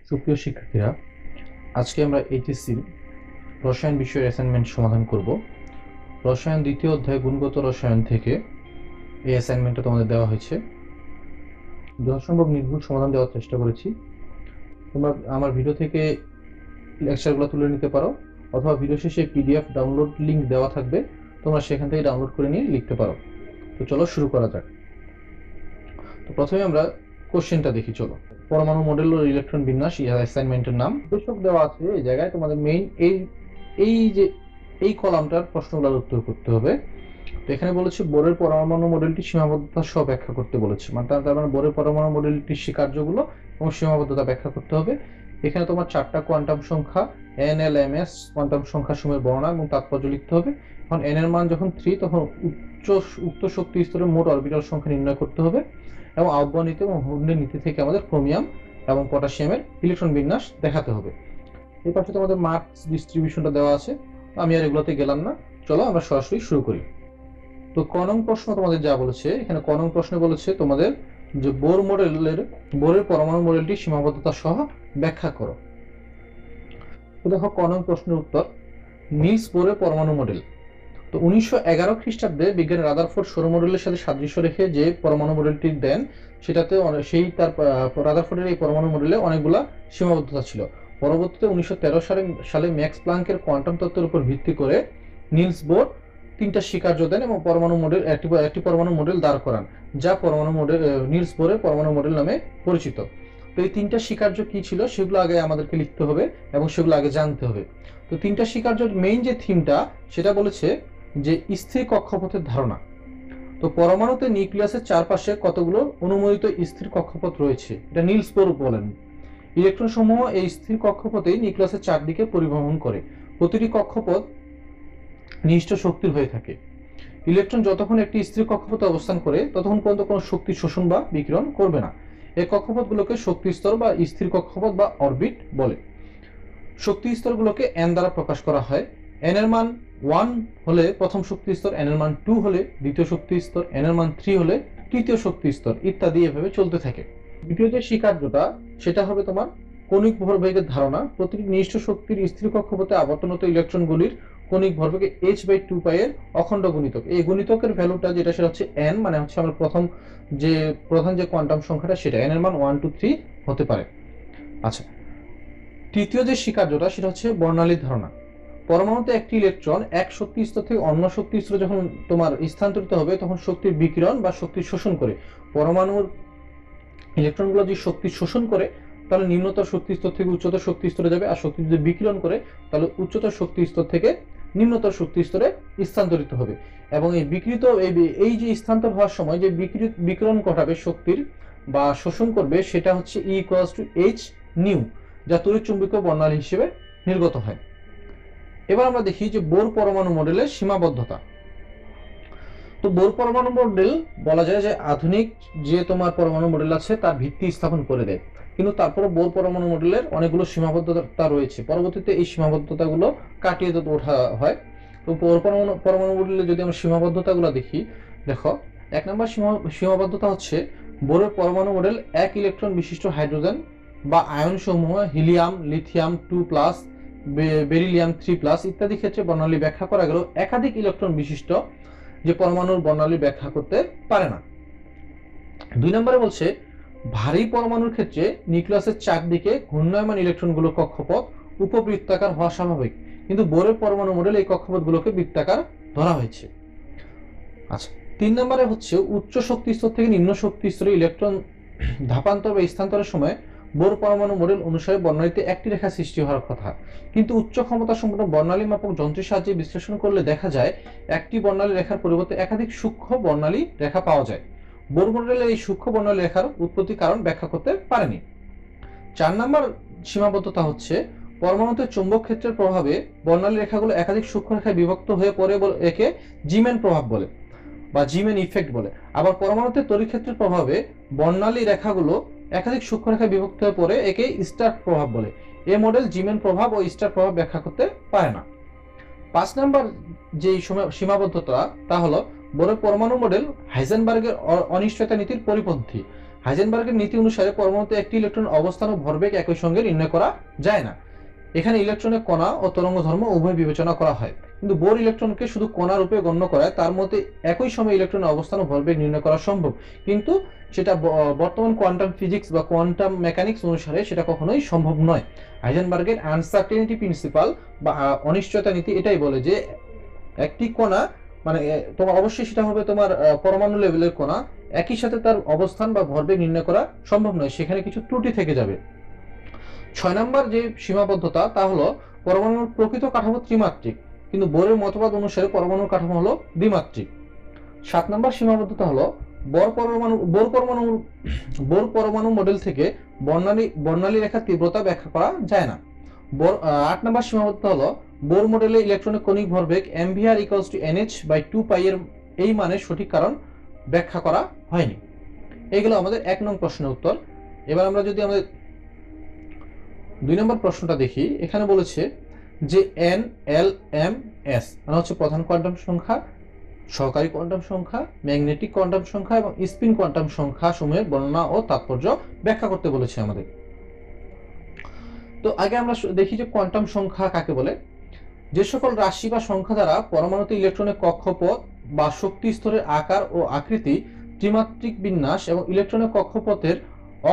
সুপ্রিয় শিক্ষার্থীরা, আজকে আমরা এইচএসসি রসায়ন বিষয়ের অ্যাসাইনমেন্ট সমাধান করব। রসায়ন দ্বিতীয় অধ্যায় গুণগত রসায়ন থেকে এই অ্যাসাইনমেন্টটা তোমাদের দেওয়া হয়েছে। যথাসম্ভব নির্ভুল সমাধান দেওয়ার চেষ্টা করেছি। তোমরা আমার ভিডিও থেকে লেকচারগুলো তুলে নিতে পারো, অথবা ভিডিও শেষে পিডিএফ ডাউনলোড লিঙ্ক দেওয়া থাকবে, তোমরা সেখান থেকে ডাউনলোড করে নিয়ে লিখতে পারো। তো চলো শুরু করা যাক। তো প্রথমে আমরা কোশ্চেনটা দেখি। চলো, পরমাণু মডেল ও ইলেকট্রন বিন্যাস অ্যাসাইনমেন্টের নাম দর্শক দেওয়া আছে। এই জায়গায় তোমাদের মেইন এই কলামটার প্রশ্নগুলোর উত্তর করতে হবে। তো এখানে বলেছে বোরের পরমাণু মডেলটি সীমাবদ্ধতা সহ ব্যাখ্যা করতে বলেছে, মানে তার মানে বোরের পরমাণু মডেলটির স্বীকার্যগুলো এবং সীমাবদ্ধতা ব্যাখ্যা করতে হবে। এখানে তোমার 4টা কোয়ান্টাম সংখ্যা NLMS কোয়ান্টাম সংখ্যা সমূহের বর্ণনা এবং তাৎপর্য লিখতে হবে। এখন n এর মান যখন 3, তখন উক্ত শক্তি স্তরের মোট অরবিটাল সংখ্যা নির্ণয় করতে হবে এবং আহ্বান নীতি এবং হুন্ডের নীতি থেকে আমাদের ক্রোমিয়াম এবং পটাশিয়ামের ইলেকট্রন বিন্যাস দেখাতে হবে। এই পাশে তোমাদের মার্কস ডিস্ট্রিবিউশনটা দেওয়া আছে, আমি আর এগুলোতে গেলাম না। চলো আমরা সরাসরি শুরু করি। তো ক নং প্রশ্ন তোমাদের যা বলেছে, এখানে ক নং প্রশ্নে বলেছে তোমাদের যে বোরের পরমাণু মডেলটি সীমাবদ্ধতা সহ ব্যাখ্যা করো। তো দেখো ক নং প্রশ্নের উত্তর, নিলস বোরের পরমাণু মডেল। তো 1911 খ্রিস্টাব্দে বিজ্ঞানী রাদারফোর্ড সৌর মডেলের সাথে সাদৃশ্য রেখে যে পরমাণু মডেলটি দেন, সেটাতে তার রাদারফোর্ডের এই পরমাণু মডেলে অনেকগুলা সীমাবদ্ধতা ছিল। পরবর্তীতে 1913 সালে ম্যাক্স প্লাঙ্কের কোয়ান্টাম তত্ত্বের উপর ভিত্তি করে নিলস বোর 3টা স্বীকার্য দেন এবং পরমাণু মডেল একটি পরমাণু মডেল দাঁড় করান, যা পরমাণু মডেল নিলস বোরের পরমাণু মডেল নামে পরিচিত। তো এই 3টা স্বীকার্য কি ছিল সেগুলো আগে আমাদেরকে লিখতে হবে এবং সেগুলো আগে জানতে হবে। তো 3টা স্বীকার্যের মেইন যে থিমটা, সেটা বলেছে যে স্থির কক্ষপথের ধারণা। তো পরমাণুতে নিউক্লিয়াসের চারপাশে কতগুলো অনুমোদিত স্থির কক্ষপথ রয়েছে, এটা নিলস বোর বলেন। ইলেকট্রন সমূহ এই স্থির কক্ষপথে নিউক্লিয়াসের চারদিকে পরিভ্রমণ করে। প্রতিটি কক্ষপথ নিষ্ঠ শক্তির হয়ে থাকে। ইলেকট্রন যতক্ষণ একটি স্থির কক্ষপথে অবস্থান করে ততক্ষণ পর্যন্ত কোনো শক্তি শোষণ বা বিকিরণ করবে না। এই কক্ষপথগুলোকে শক্তি স্তর বা স্থির কক্ষপথ বা অরবিট বলে। শক্তি স্তরগুলোকে n দ্বারা প্রকাশ করা হয়। n এর মান 1 হলে প্রথম শক্তি স্তর, n এর মান 2 হলে দ্বিতীয় শক্তি স্তর, n এর মান 3 হলে তৃতীয় শক্তি স্তর, ইত্যাদি এভাবে চলতে থাকে। দ্বিতীয় যে স্বীকার্যটা, সেটা হবে তোমার কণিক ভরবেগের ধারণা। প্রতিটি নিষ্ঠ শক্তির স্থির কক্ষপথে আবর্তনত ইলেকট্রনগুলির কণিক ভরবেগে h/2π এর অখণ্ড গুণিতক। এই গুণিতকের ভ্যালুটা যেটা, সেটা হচ্ছে n, মানে হচ্ছে আমার প্রধান যে কোয়ান্টাম সংখ্যাটা, সেটা n এর মান 1 2 3 হতে পারে। আচ্ছা, তৃতীয় যে স্বীকার্যটা, সেটা হচ্ছে বর্ণালীর ধারণা। পরমাণুতে একটি ইলেকট্রন এক শক্তি স্তর থেকে অন্য শক্তি স্তরে যখন তোমার স্থানান্তরিত হবে, তখন শক্তির বিকিরণ বা শক্তি শোষণ করে। পরমাণুর ইলেকট্রনগুলো যদি শক্তি শোষণ করে, তাহলে নিম্নতর শক্তি স্তর থেকে উচ্চতর শক্তি স্তরে যাবে, আর শক্তি যদি বিকিরণ করে, তাহলে উচ্চতর শক্তি স্তর থেকে নিম্নতর শক্তি স্তরে স্থানান্তরিত হবে। এবং এই যে স্থানান্তর হওয়ার সময় যে বিকিরণ ঘটাবে শক্তির বা শোষণ করবে, সেটা হচ্ছে E=h নিউ, যা তড়িৎচুম্বকীয় বর্ণালী হিসেবে নির্গত হয়। এবার আমরা দেখি যে বোর পরমাণু মডেলের সীমাবদ্ধতা। তো বোর পরমাণু মডেল বলা যায় যে আধুনিক যে তোমার পরমাণু মডেল আছে তার ভিত্তি স্থাপন করে দেয়, কিন্তু তারপরে বোর পরমাণু মডেলের অনেকগুলো সীমাবদ্ধতা রয়েছে। পরবর্তীতে এই সীমাবদ্ধতাগুলো কাটিয়ে ওঠা হয়। তো বোর পরমাণু মডেলে যদি আমরা সীমাবদ্ধতাগুলো দেখি, দেখো 1 নম্বর সীমাবদ্ধতা হচ্ছে বোরের পরমাণু মডেল এক ইলেকট্রন বিশিষ্ট হাইড্রোজেন বা আয়ন সমূহ হিলিয়াম, লিথিয়াম 2+, বেরিলিয়াম 3+ ইত্যাদি ক্ষেত্রে বর্ণালী ব্যাখ্যা করা গেল একাধিক ইলেকট্রন বিশিষ্ট যে পরমাণুর বর্ণালী ব্যাখ্যা করতে পারে না। 2 নম্বরে বলছে ভারী পরমাণুর ক্ষেত্রে নিউক্লিয়াসের চারদিকে ঘূর্ণায়মান ইলেকট্রনগুলোর কক্ষপথ উপবৃত্তাকার হওয়া স্বাভাবিক, কিন্তু বোরের পরমাণু মডেল এই কক্ষপথগুলোকে বৃত্তাকার ধরা হয়েছে। আচ্ছা, 3 নম্বরে হচ্ছে উচ্চ শক্তি স্তর থেকে নিম্ন শক্তি স্তরে ইলেকট্রন ধাপান্তর বা স্থানান্তরের সময় বোর পরমাণু মডেল অনুসারে বর্ণালীতে একটি রেখা সৃষ্টি হওয়ার কথা, কিন্তু উচ্চ ক্ষমতা সম্পন্ন বর্ণালী মাপক যন্ত্রের সাহায্যে বিশ্লেষণ করলে দেখা যায় একটি বর্ণালী রেখার পরিবর্তে একাধিক সূক্ষ্ম বর্ণালী রেখা পাওয়া যায়। বোর মডেলের এই সূক্ষ্ম বর্ণালী রেখার উৎপত্তি কারণ ব্যাখ্যা করতে পারেনি। 4 নম্বর সীমাবদ্ধতা হচ্ছে পরমাণুতে চৌম্বক ক্ষেত্রের প্রভাবে বর্ণালী রেখাগুলো একাধিক সূক্ষ্ম রেখায় বিভক্ত হয়ে পড়ে, একে জিম্যান প্রভাব বলে বা জিম্যান ইফেক্ট বলে। আবার পরমাণুতে তড়িৎ ক্ষেত্রের প্রভাবে বর্ণালী রেখাগুলো একাধিক সূক্ষ্ম রেখায় বিভক্ত হয়ে পড়ে, একে স্টার প্রভাব বলে। এই মডেল জিম্যান প্রভাব ও স্টার প্রভাব ব্যাখ্যা করতে পারে না। 5 নম্বর যে সীমাবদ্ধতা, তা হলো বোরের পরমাণু মডেল হাইজেনবার্গের অনিশ্চয়তা নীতির পরিপন্থী। হাইজেনবার্গের নীতি অনুসারে পরমাণুতে একটি ইলেকট্রন অবস্থান ও ভরবেগ একই সঙ্গে নির্ণয় করা যায় না। এখানে ইলেকট্রনের কণা ও তরঙ্গ ধর্ম উভয় বিবেচনা করা হয়, কিন্তু বোর ইলেকট্রনকে শুধু কণা রূপে গণ্য করায় তার মধ্যে একই সময়ে ইলেকট্রনের অবস্থান ও ভরবেগ নির্ণয় করা সম্ভব, কিন্তু সেটা বর্তমান কোয়ান্টাম ফিজিক্স বা কোয়ান্টাম মেকানিক্স অনুসারে সেটা কখনোই সম্ভব নয়। হাইজেনবার্গের আনসার্টেনিটি প্রিন্সিপাল বা অনিশ্চয়তা নীতি এটাই বলে যে একটি কণা মানে তোমার অবশ্যই সেটা হবে তোমার পরমাণু লেভেলের কণা, একই সাথে তার অবস্থান বা ভরবেগ নির্ণয় করা সম্ভব নয়, সেখানে কিছু ত্রুটি থেকে যাবে। 6 নম্বর যে সীমাবদ্ধতা তা হলো পরমাণুর প্রকৃত কাঠামো ত্রিমাত্রিক, কিন্তু বোরের মতবাদ অনুসারে পরমাণুর কাঠামো হলো দ্বিমাত্রিক। 7 নম্বর সীমাবদ্ধতা হলো বোর পরমাণু মডেল থেকে বর্ণালী রেখার তীব্রতা ব্যাখ্যা করা যায় না। 8 নম্বর সীমাবদ্ধতা হলো বোর মডেলে ইলেকট্রনের কণিক ভরবেগ mvr = nh/2π এর এই মানের সঠিক কারণ ব্যাখ্যা করা হয়নি। এইগুলো আমাদের 1 নং প্রশ্নের উত্তর। এবার আমরা যদি আমাদের 2 নম্বর প্রশ্নটা দেখি, এখানে বলেছে যে n l m s মানে হচ্ছে প্রধান কোয়ান্টাম সংখ্যা, সহকারী কোয়ান্টাম সংখ্যা, ম্যাগনেটিক কোয়ান্টাম সংখ্যা এবং স্পিন কোয়ান্টাম সংখ্যা সমূহের বর্ণনা ও তাৎপর্য ব্যাখ্যা করতে বলেছে আমাদের। তো আগে আমরা দেখি যে কোয়ান্টাম সংখ্যা কাকে বলে। যে সকল রাশি বা সংখ্যা দ্বারা পরমাণুতে ইলেকট্রনের কক্ষপথ বা শক্তি স্তরের আকার ও আকৃতি, ত্রিমাত্রিক বিন্যাস এবং ইলেকট্রনের কক্ষপথের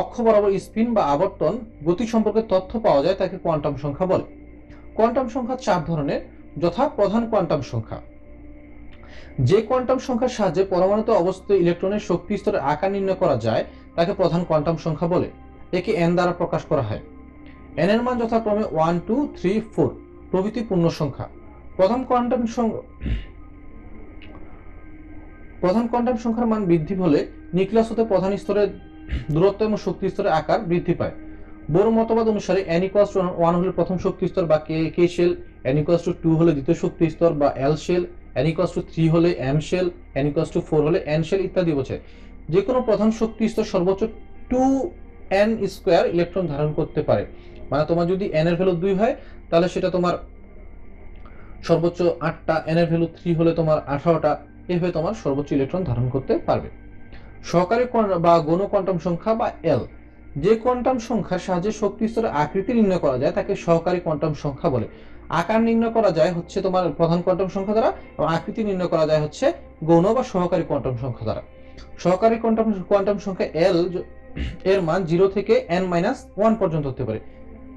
অক্ষ বরাবর স্পিন বা আবর্তন গতি সম্পর্কে তথ্য পাওয়া যায় তাকে কোয়ান্টাম সংখ্যা বলে। কোয়ান্টাম সংখ্যা 4 ধরনের, যথা প্রধান কোয়ান্টাম সংখ্যা। যে কোয়ান্টাম সংখ্যার সাহায্যে পরমাণুতে অবস্থিত ইলেকট্রনের শক্তি স্তরের আকার নির্ণয় করা যায় তাকে প্রধান কোয়ান্টাম সংখ্যা বলে। একে n দ্বারা প্রকাশ করা হয়। n এর মান যথাক্রমে 1 2 3 4 প্রভৃতি পূর্ণ সংখ্যা। প্রধান কোয়ান্টাম সংখ্যার মান বৃদ্ধি হলে নিউক্লিয়াস হতে প্রধান স্তরের দূরত্ব এবং শক্তি স্তরের আকার বৃদ্ধি পায়। বোর মতবাদ অনুসারে n = 1 হলে প্রথম শক্তি স্তর বা k শেল, n = 2 হলে দ্বিতীয় শক্তি স্তর বা l শেল, n = 3 হলে m শেল, n = 4 হলে n শেল ইত্যাদি বোঝায়। যে কোনো প্রধান শক্তি স্তর সর্বোচ্চ 2n² ইলেকট্রন ধারণ করতে পারে। মানে তোমার যদি n এর ভ্যালু 2 হয় তাহলে সেটা তোমার সর্বোচ্চ 8টা, n এর ভ্যালু 3 হলে তোমার 18টা, এভাবে তোমার সর্বোচ্চ ইলেকট্রন ধারণ করতে পারবে। সহকারী বা গৌণ কোয়ান্টাম সংখ্যা বা L, যে কোয়ান্টাম সংখ্যার সাহায্যে শক্তি স্তরের আকৃতি নির্ণয় করা যায় তাকে সহকারী কোয়ান্টাম সংখ্যা বলে। আকার নির্ণয় করা যায় হচ্ছে তোমার প্রধান কোয়ান্টাম সংখ্যা দ্বারা এবং আকৃতি নির্ণয় করা যায় হচ্ছে গৌণ বা সহকারী কোয়ান্টাম সংখ্যা দ্বারা। সহকারী কোয়ান্টাম সংখ্যা L এর মান 0 থেকে n-1 পর্যন্ত হতে পারে।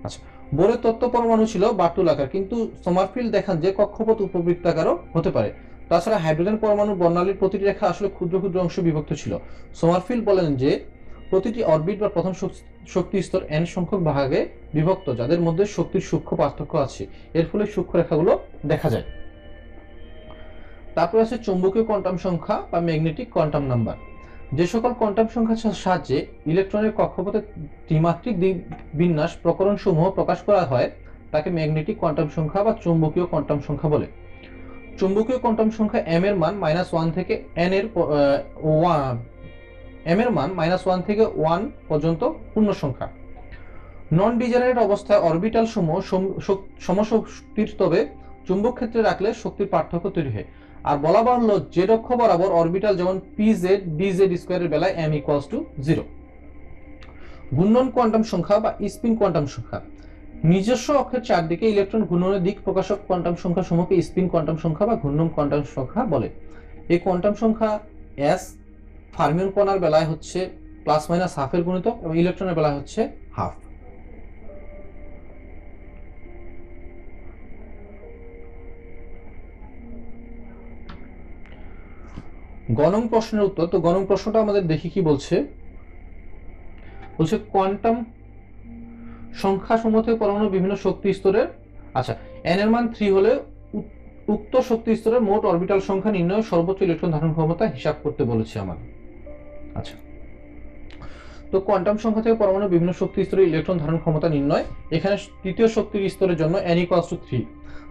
আচ্ছা, বোরের তত্ত্ব পরমাণু ছিল বার্তুলাকার, কিন্তু সোমারফিল্ড দেখান যে কক্ষপথ উপবৃত্তাকারও হতে পারে। তাছাড়া হাইড্রোজেন পরমাণুর বর্ণালীর প্রতিটি রেখা আসলে ক্ষুদ্র ক্ষুদ্র অংশে বিভক্ত ছিল। সোমারফিল্ড বলেন যে প্রতিটি অরবিট বা প্রথম শক্তি স্তর n সংখ্যক ভাগে বিভক্ত, যাদের মধ্যে শক্তির সূক্ষ্ম পার্থক্য আছে, এর ফলে সূক্ষ্ম রেখাগুলো দেখা যায়। তারপর আছে চৌম্বকীয় কোয়ান্টাম সংখ্যা বা ম্যাগনেটিক কোয়ান্টাম নাম্বার। যে সকল কোয়ান্টাম সংখ্যার সাহায্যে ইলেকট্রনের কক্ষপথে ত্রিমাত্রিক বিন্যাস প্রকরণ সমূহ প্রকাশ করা হয় তাকে ম্যাগনেটিক কোয়ান্টাম সংখ্যা বা চৌম্বকীয় কোয়ান্টাম সংখ্যা বলে। চুম্বকীয় কোয়ান্টাম সংখ্যা m এর মান -1 থেকে n এর m এর মান -1 থেকে 1 পর্যন্ত পূর্ণ সংখ্যা। নন ডিজেনারেট অবস্থায় অরবিটাল সমূহ সমশক্তির, তবে চুম্বক ক্ষেত্রে রাখলে শক্তির পার্থক্য তৈরি হয়। আর বলা বাহুল্য z অক্ষ বরাবর অরবিটাল যেমন pz dz² এর বেলায় m = 0। ঘূর্ণন কোয়ান্টাম সংখ্যা বা স্পিন কোয়ান্টাম সংখ্যা। নিজস্ব অক্ষের চারদিকে ইলেকট্রন ঘূর্ণনের দিক প্রকাশক কোয়ান্টাম সংখ্যা সমূহকে স্পিন কোয়ান্টাম সংখ্যা বা ঘূর্ণন কোয়ান্টাম সংখ্যা বলে। এই কোয়ান্টাম সংখ্যা s ফার্মিয়ন কণার বেলায় হচ্ছে ±½ এর গুণিতক এবং ইলেকট্রনের বেলায় হচ্ছে ½ গণং প্রশ্নের উত্তর। তো গণং প্রশ্নটা আমাদের দেখি কি বলছে। কোয়ান্টাম সংখ্যা সমূহ থেকে পরমাণু বিভিন্ন শক্তি স্তরের, আচ্ছা, n এর মান 3 হলে উক্ত শক্তি স্তরের মোট অরবিটাল সংখ্যা নির্ণয় সর্বোচ্চ ইলেকট্রন ধারণ ক্ষমতা হিসাব করতে বলেছে আমার। আচ্ছা, তো কোয়ান্টাম সংখ্যা থেকে পরমাণু বিভিন্ন শক্তি স্তরে ইলেকট্রন ধারণ ক্ষমতা নির্ণয়। এখানে তৃতীয় শক্তির স্তরের জন্য n = 3,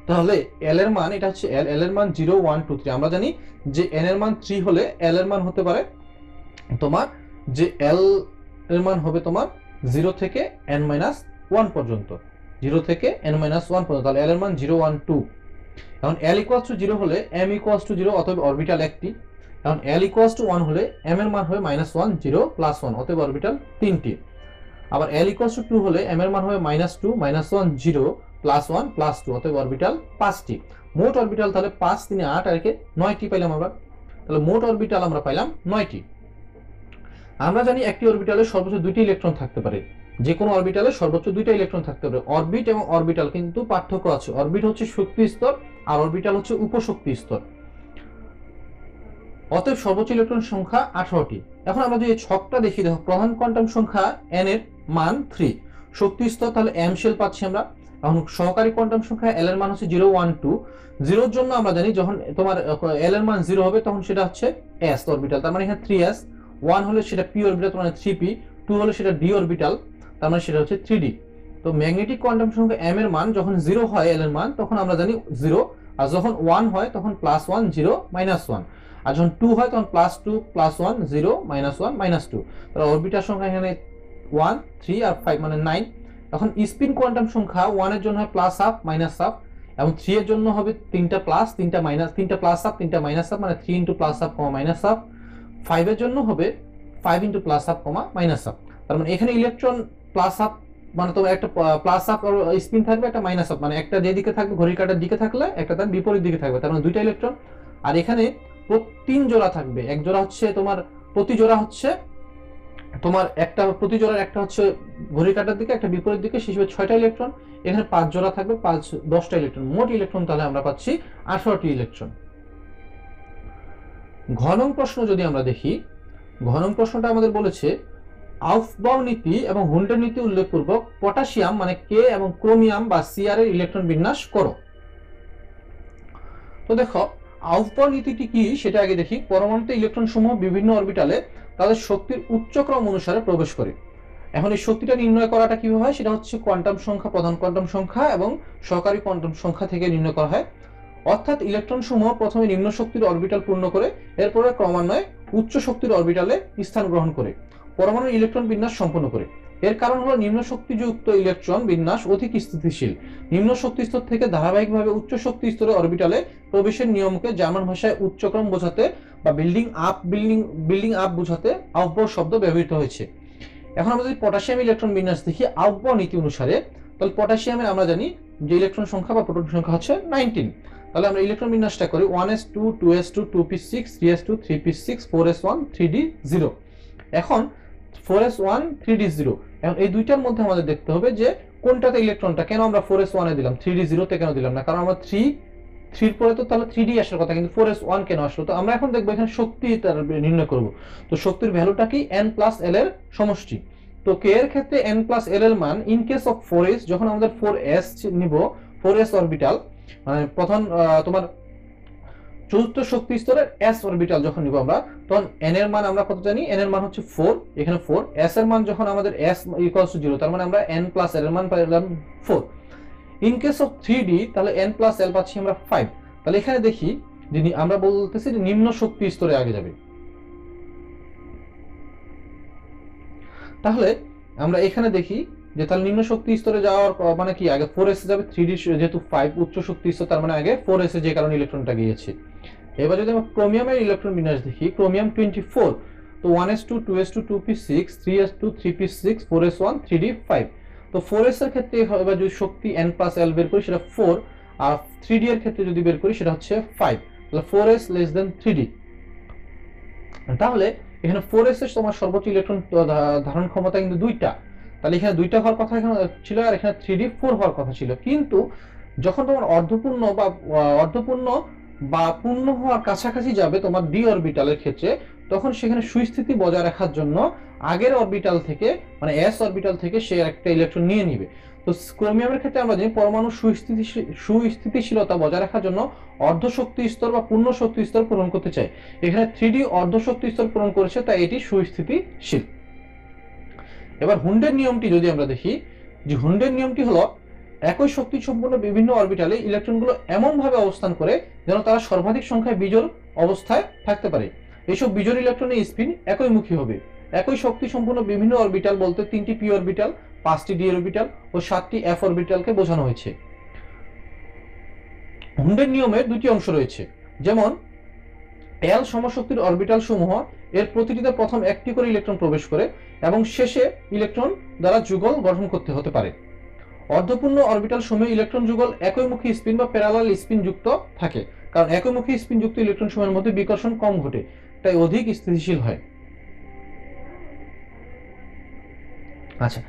তাহলে l এর মান, এটা হচ্ছে l এর মান 0 1 2 3। আমরা জানি যে n এর মান 3 হলে l এর মান হতে পারে তোমার, যে l এর মান হবে তোমার 0 থেকে n-1 পর্যন্ত, 0 থেকে n-1 পর্যন্ত, তাহলে l এর মান 0 1 2। এখন l = 0 হলে m = 0, অতএব অরবিটাল একটি। এখন l ইকুয়ালস টু 1 হলে m এর মান হবে -1 0 +1, অতএব অরবিটাল 3টি। আবার l ইকুয়ালস টু 2 হলে m এর মান হবে -2 -1 0 +1 +2, অতএব অরবিটাল 5টি। মোট অরবিটাল তাহলে 5 3 8 আর একে 9টি পাইলাম আমরা। তাহলে মোট অরবিটাল আমরা পাইলাম 9টি। আমরা জানি একটি অরবিটালে সর্বোচ্চ 2টি ইলেকট্রন থাকতে পারে, যে কোনো অরবিটালে সর্বোচ্চ 2টা ইলেকট্রন থাকতে পারে। অরবিট এবং অরবিটাল কিন্তু পার্থক্য আছে। অরবিট হচ্ছে শক্তি স্তর আর অরবিটাল হচ্ছে উপশক্তি স্তর। অতএব সর্বোচ্চ ইলেকট্রন সংখ্যা 18টি। এখন আমরা যদি ছকটা দেখি, দেখো প্রধান কোয়ান্টাম সংখ্যা n এর মান 3, শক্তি স্তর তাহলে m শেল পাচ্ছি আমরা। এখন সহকারী কোয়ান্টাম সংখ্যা l এর মান হচ্ছে 0 1 2। 0 এর জন্য আমরা জানি যখন তোমার l এর মান 0 হবে তখন সেটা হচ্ছে s অরবিটাল, তার মানে এখানে 3s। 1 হলে সেটা p অরবিটাল, তার মানে 3p। 2 হলে সেটা d অরবিটাল, তার মানে সেটা হচ্ছে 3d। তো ম্যাগনেটিক কোয়ান্টাম সংখ্যা m এর মান যখন 0 হয় l এর মান, তখন আমরা জানি 0, আর যখন 1 হয় তখন +1 0 -1, আর যখন 2 হয় তখন +2 +1 0 -1 -2। তাহলে অরবিটাল সংখ্যা এখানে 1 3 আর 5 মানে 9। এখন স্পিন কোয়ান্টাম সংখ্যা 1 এর জন্য হয় +1/2 -1/2, এবং 3 এর জন্য হবে 3টা প্লাস 3টা মাইনাস, 3টা +1/2 3টা -1/2 মানে 3 × +1/2, -1/2। 5 এর জন্য হবে 5 × +1/2, -1/2। তার মানে এখানে ইলেকট্রন +1/2 মানে তোমার একটা +1/2 স্পিন থাকবে, একটা -1/2 মানে একটা যেদিকে থাকবে ঘড়ির কাঁটার দিকে থাকলে একটা তার বিপরীত দিকে থাকবে, তার মানে দুইটা ইলেকট্রন। আর এখানে 3 জোড়া থাকবে, এক জোড়া হচ্ছে তোমার প্রতি জোড়া হচ্ছে তোমার একটা, প্রতি জোড়ার একটা হচ্ছে ঘড়ির কাঁটার দিকে একটা বিপরীত দিকে, সেই হিসেবে 6টা ইলেকট্রন। এখানে 5 জোড়া থাকবে, 10টা ইলেকট্রন। মোট ইলেকট্রন তাহলে আমরা পাচ্ছি 18টি ইলেকট্রন। ঘনং প্রশ্ন যদি আমরা দেখি, ঘনং প্রশ্নটা আমাদের বলেছে আউফবাউ নীতি এবং হুন্ডের নীতি উল্লেখপূর্বক পটাশিয়াম মানে কে এবং ক্রোমিয়াম বা সিআর এর ইলেকট্রন বিন্যাস করো। তো দেখো আউফবাউ নীতিটি কি সেটা আগে দেখি। পরমাণুতে ইলেকট্রন সমূহ বিভিন্ন অরবিটালে তাদের শক্তির উচ্চক্রম অনুসারে প্রবেশ করে। এখন এই শক্তিটা নির্ণয় করাটা কিভাবে হয়, সেটা হচ্ছে কোয়ান্টাম সংখ্যা, প্রধান কোয়ান্টাম সংখ্যা এবং সহকারী কোয়ান্টাম সংখ্যা থেকে নির্ণয় করা হয়। অর্থাৎ ইলেকট্রন সমূহ প্রথমে নিম্ন শক্তির অরবিটাল পূর্ণ করে এরপরে ক্রমান্বয়ে উচ্চ শক্তির অরবিটালে স্থান গ্রহণ করে পরমাণুর ইলেকট্রন বিন্যাস সম্পন্ন করে। এর কারণ হলো নিম্ন শক্তিযুক্ত ইলেকট্রন বিন্যাস অধিক স্থিতিশীল। নিম্ন শক্তি স্তর থেকে ধারাবাহিকভাবে উচ্চ শক্তি স্তরে অরবিটালে প্রবেশের নিয়মকে জার্মান ভাষায় উচ্চক্রম বোঝাতে বা বিল্ডিং আপ বোঝাতে আউফবাউ শব্দ ব্যবহৃত হয়েছে। এখন আমরা যদি পটাশিয়াম ইলেকট্রন বিন্যাস দেখি আউফবাউ নীতি অনুসারে, তাহলে পটাশিয়ামের আমরা জানি যে ইলেকট্রন সংখ্যা বা প্রোটন সংখ্যা হচ্ছে 19। তাহলে আমরা ইলেকট্রন বিন্যাসটা করি 1s2 2s2 2p6 3s2 3p6 4s1 3d0। এখন 4s1 3d0, এখন এই দুইটার মধ্যে আমাদের দেখতে হবে যে কোনটাতে ইলেকট্রনটা, কেন আমরা 4s1 এ দিলাম 3d0 তে কেন দিলাম না, কারণ আমরা 3 পরে তো তাহলে 3d আসার কথা, কিন্তু 4s1 কেন আসলো। তো আমরা এখন দেখবো এখানে শক্তি তার নির্ণয় করব। তো শক্তির ভ্যালুটা কি n + l এর সমষ্টি। তো k এর ক্ষেত্রে n + l এর মান ইন কেস অফ 4s, যখন আমাদের 4s নিব 4s অরবিটাল মানে প্রথম তোমার চতুর্থ শক্তি স্তরের s অরবিটাল যখন নিব আমরা, তখন n এর মান আমরা কত জানি, n এর মান হচ্ছে 4, এখানে 4। s এর মান যখন আমাদের s = 0, তার মানে আমরা n + l এর মান পাইলাম 4। ইন কেস অফ 3d তাহলে n + l পাচ্ছি আমরা 5। তাহলে এখানে দেখি যে আমরা বলতেছি যে নিম্ন শক্তি স্তরে আগে যাবে। তাহলে আমরা এখানে দেখি যে তাহলে নিম্ন শক্তি স্তরে যাওয়ার মানে কি, আগে 4s যাবে, 3d যেহেতু 5 উচ্চ শক্তি স্তর, তার মানে আগে 4s এ যে কারণে ইলেকট্রনটা গিয়েছে। এবার যদি আমরা ক্রোমিয়ামের ইলেকট্রন বিন্যাস দেখি, ক্রোমিয়াম 24। তো 1s2 2s2 2p6 3s2 3p6 4s1 3d5। তো 4s এর ক্ষেত্রে এবার যদি শক্তি n + l বের করি সেটা 4, আর 3d এর ক্ষেত্রে যদি বের করি সেটা হচ্ছে 5। তাহলে 4s < 3d। তাহলে এখানে 4s এর তোমার সর্বোচ্চ ইলেকট্রন ধারণ ক্ষমতা কিন্তু 2টা। তাহলে এখানে 2টা হওয়ার কথা এখানে ছিল, আর এখানে 3d 4 হওয়ার কথা ছিল। কিন্তু যখন তোমার অর্ধপূর্ণ বা পূর্ণ হওয়ার কাছাকাছি যাবে তোমার d অরবিটালের ক্ষেত্রে, তখন সেখানে সুস্থিতি বজায় রাখার জন্য আগের অরবিটাল থেকে মানে s অরবিটাল থেকে সে একটা ইলেকট্রন নিয়ে নিবে। তো ক্রোমিয়ামের ক্ষেত্রে আমরা জানি পরমাণু সুস্থিতিশীলতা বজায় রাখার জন্য অর্ধ শক্তি স্তর বা পূর্ণ শক্তি স্তর পূরণ করতে চায়। এখানে 3d অর্ধ শক্তি স্তর পূরণ করেছে, তাই এটি সুস্থিতিশীল। এবার হুন্ডের নিয়মটি যদি আমরা দেখি, যে হুন্ডের নিয়মটি হলো একই শক্তি সম্পন্ন বিভিন্ন অরবিটালে ইলেকট্রনগুলো এমন ভাবে অবস্থান করে যেন তারা সর্বাধিক সংখ্যায় বিজোড় অবস্থায় থাকতে পারে। এইসব বিজোড় ইলেকট্রনের স্পিন একইমুখী হবে। একই শক্তি সম্পন্ন বিভিন্ন অরবিটাল বলতে 3টি p অরবিটাল, 5টি d অরবিটাল ও 7টি f অরবিটালকে বোঝানো হয়েছে। হুন্ডের নিয়মের দুটি অংশ রয়েছে, যেমন এল সমশক্তির অরবিটাল সমূহ এর প্রতিটিতে প্রথম একটি করে ইলেকট্রন প্রবেশ করে এবং শেষে ইলেকট্রন দ্বারা যুগল গঠন করতে হতে পারে। অর্ধপূর্ণ অরবিটাল সমূহে ইলেকট্রন যুগল একইমুখী স্পিন বা প্যারালাল স্পিন যুক্ত থাকে, কারণ একইমুখী স্পিন যুক্ত ইলেকট্রন সমূহের মধ্যে বিকর্ষণ কম ঘটে, তাই অধিক স্থিতিশীল হয়। আচ্ছা,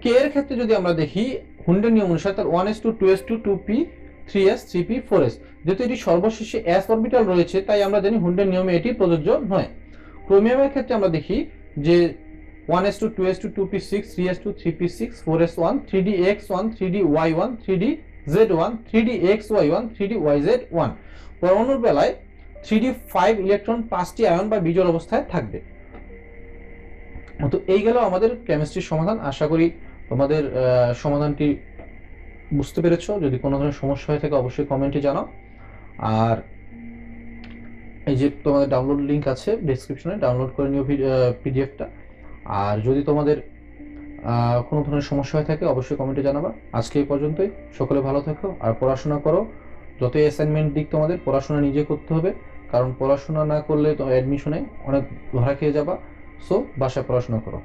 কে এর ক্ষেত্রে যদি আমরা দেখি হুন্ডের নিয়ম অনুসারে তার 1s2 2s2 2p 3s 3p 4s, যেহেতু এটি সর্বশেষে s অরবিটাল রয়েছে তাই আমরা জানি হুন্ডের নিয়মে এটি প্রযোজ্য নয়। ক্রোমিয়ামের ক্ষেত্রে আমরা দেখি যে 1s2 2s2 2p6 3s2 3p6 4s1 3dx1 3dy1 3dz1 3dxy1 3dyz1। পরমাণুর বেলায় 3d5 ইলেকট্রন 5টি আয়ন বা বিজোড় অবস্থায় থাকবে। তো এই গেল আমাদের কেমিস্ট্রির সমাধান। আশা করি তোমাদের সমাধানটি বুঝতে পেরেছো। যদি কোনো ধরনের সমস্যা হয়ে থাকে অবশ্যই কমেন্টে জানাও। আর এই যে তোমাদের ডাউনলোড লিংক আছে ডেসক্রিপশনে, ডাউনলোড করে নিও পিডিএফটা। আর যদি তোমাদের কোনো ধরনের সমস্যা হয়ে থাকে অবশ্যই কমেন্টে জানাবা। আজকে এই পর্যন্তই, সকলে ভালো থাকো আর পড়াশোনা করো। যতই অ্যাসাইনমেন্ট দিক তোমাদের পড়াশোনা নিজে করতে হবে, কারণ পড়াশোনা না করলে তো অ্যাডমিশনে অনেক ধরা খেয়ে যাবা। সো বাসায় পড়াশোনা করো।